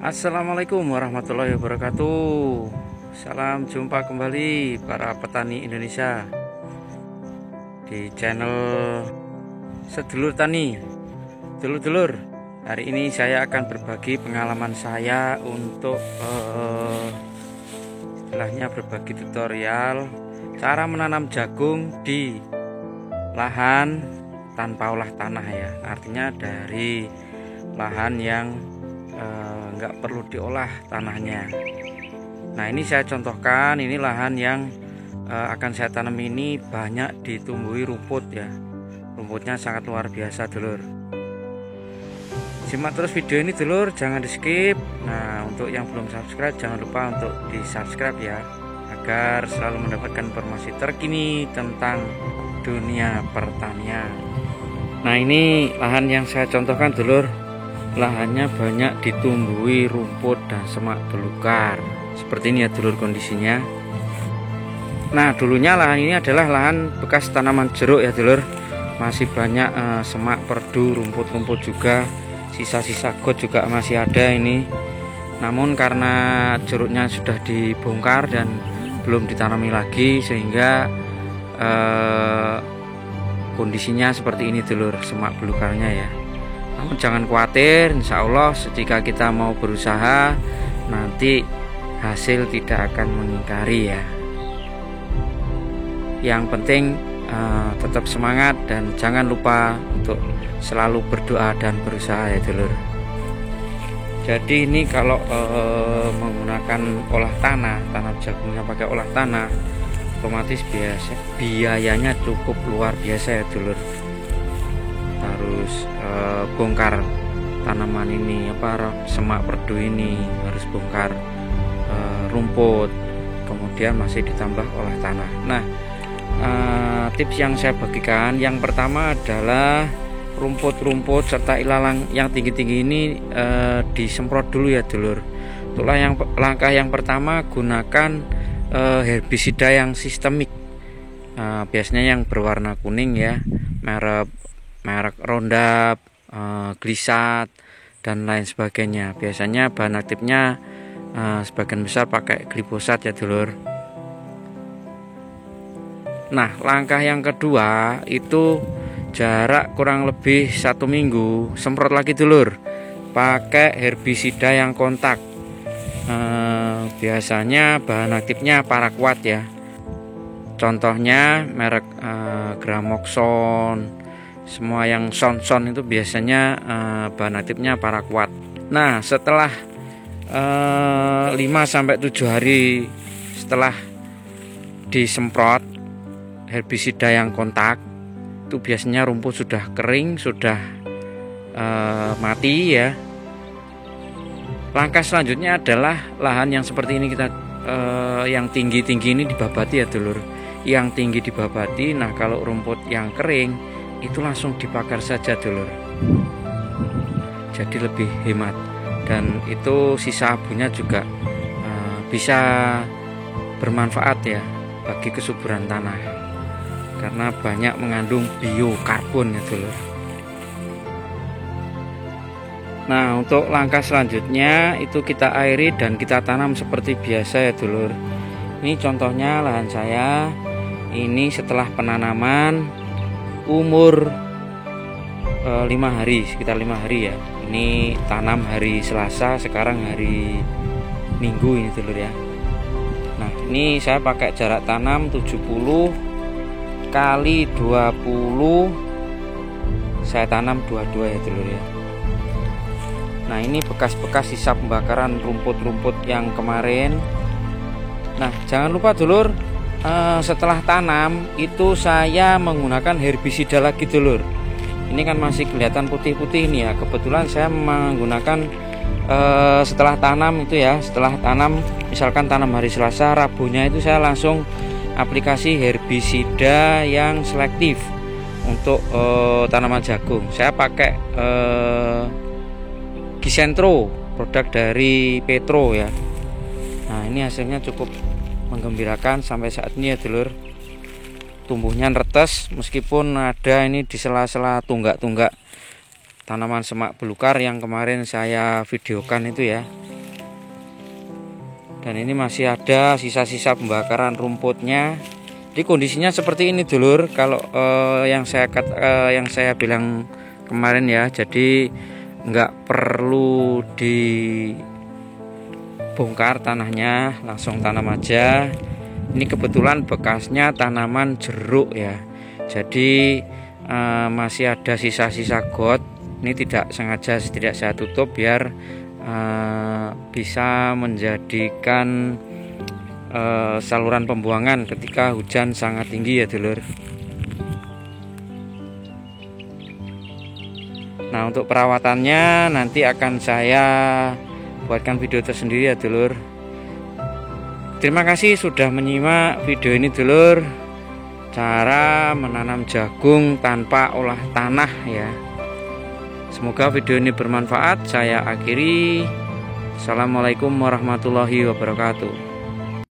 Assalamualaikum warahmatullahi wabarakatuh. Salam jumpa kembali para petani Indonesia di channel Sedulur Tani. Dulur-dulur, hari ini saya akan berbagi pengalaman saya untuk istilahnya berbagi tutorial cara menanam jagung di lahan tanpa olah tanah ya. Artinya dari lahan yang nggak perlu diolah tanahnya. Nah, ini saya contohkan, ini lahan yang akan saya tanam ini banyak ditumbuhi rumput ya. Rumputnya sangat luar biasa dulur. Simak terus video ini dulur, jangan di skip. Nah, untuk yang belum subscribe jangan lupa untuk di subscribe ya, agar selalu mendapatkan informasi terkini tentang dunia pertanian. Nah, ini lahan yang saya contohkan dulur. Lahannya banyak ditumbuhi rumput dan semak belukar. Seperti ini ya dulur kondisinya. Nah, dulunya lahan ini adalah lahan bekas tanaman jeruk ya dulur. Masih banyak semak, perdu, rumput-rumput juga. Sisa-sisa got juga masih ada ini. Namun karena jeruknya sudah dibongkar dan belum ditanami lagi, sehingga kondisinya seperti ini dulur, semak belukarnya ya. Namun jangan khawatir, insya Allah jika kita mau berusaha nanti hasil tidak akan mengingkari ya. Yang penting tetap semangat dan jangan lupa untuk selalu berdoa dan berusaha ya dulur. Jadi ini kalau menggunakan olah tanah jagungnya pakai olah tanah, otomatis biayanya cukup luar biasa ya dulur. Harus bongkar tanaman ini, semak perdu ini, harus bongkar rumput, kemudian masih ditambah olah tanah. Nah, tips yang saya bagikan, yang pertama adalah rumput-rumput serta ilalang yang tinggi-tinggi ini disemprot dulu ya dulur. Itulah langkah yang pertama, gunakan herbisida yang sistemik. Biasanya yang berwarna kuning ya, merek Roundup, Glisat dan lain sebagainya. Biasanya bahan aktifnya sebagian besar pakai glifosat ya dulur. Nah, langkah yang kedua itu jarak kurang lebih 1 minggu semprot lagi dulur, pakai herbisida yang kontak. Biasanya bahan aktifnya paraquat ya. Contohnya merek Gramoxone. Semua yang son itu biasanya bahan aktifnya paraquat. Nah, setelah 5-7 hari setelah disemprot herbisida yang kontak, itu biasanya rumput sudah kering, sudah mati ya. Langkah selanjutnya adalah lahan yang seperti ini kita yang tinggi-tinggi ini dibabati ya dulur. Yang tinggi dibabati. Nah, kalau rumput yang kering itu langsung dibakar saja dulur, jadi lebih hemat, dan itu sisa abunya juga bisa bermanfaat ya bagi kesuburan tanah karena banyak mengandung biokarbon ya dulur. Nah, untuk langkah selanjutnya itu kita airi dan kita tanam seperti biasa ya dulur. Ini contohnya lahan saya ini setelah penanaman umur 5 hari, sekitar 5 hari ya. Ini tanam hari Selasa, sekarang hari Minggu ini dulur ya. Nah, ini saya pakai jarak tanam 70 kali 20, saya tanam 22 ya dulur ya. Nah, ini bekas-bekas sisa pembakaran rumput-rumput yang kemarin. Nah, jangan lupa dulur, setelah tanam itu saya menggunakan herbisida lagi dulur. Ini kan masih kelihatan putih-putih ini ya. Kebetulan saya menggunakan setelah tanam itu ya, setelah tanam misalkan tanam hari Selasa, Rabunya itu saya langsung aplikasi herbisida yang selektif untuk tanaman jagung. Saya pakai Gisentro, produk dari Petro ya. Nah, ini hasilnya cukup menggembirakan sampai saat ini ya dulur. Tumbuhnya netes meskipun ada ini di sela-sela tunggak-tunggak tanaman semak belukar yang kemarin saya videokan itu ya. Dan ini masih ada sisa-sisa pembakaran rumputnya. Jadi kondisinya seperti ini dulur. Kalau yang saya bilang kemarin ya, jadi nggak perlu dibongkar tanahnya, langsung tanam aja. Ini kebetulan bekasnya tanaman jeruk ya, jadi masih ada sisa-sisa got. Ini tidak saya tutup biar bisa menjadikan saluran pembuangan ketika hujan sangat tinggi ya dulur. Nah, untuk perawatannya nanti akan saya buatkan video tersendiri ya dulur. Terima kasih sudah menyimak video ini dulur, cara menanam jagung tanpa olah tanah ya. Semoga video ini bermanfaat. Saya akhiri. Assalamualaikum warahmatullahi wabarakatuh.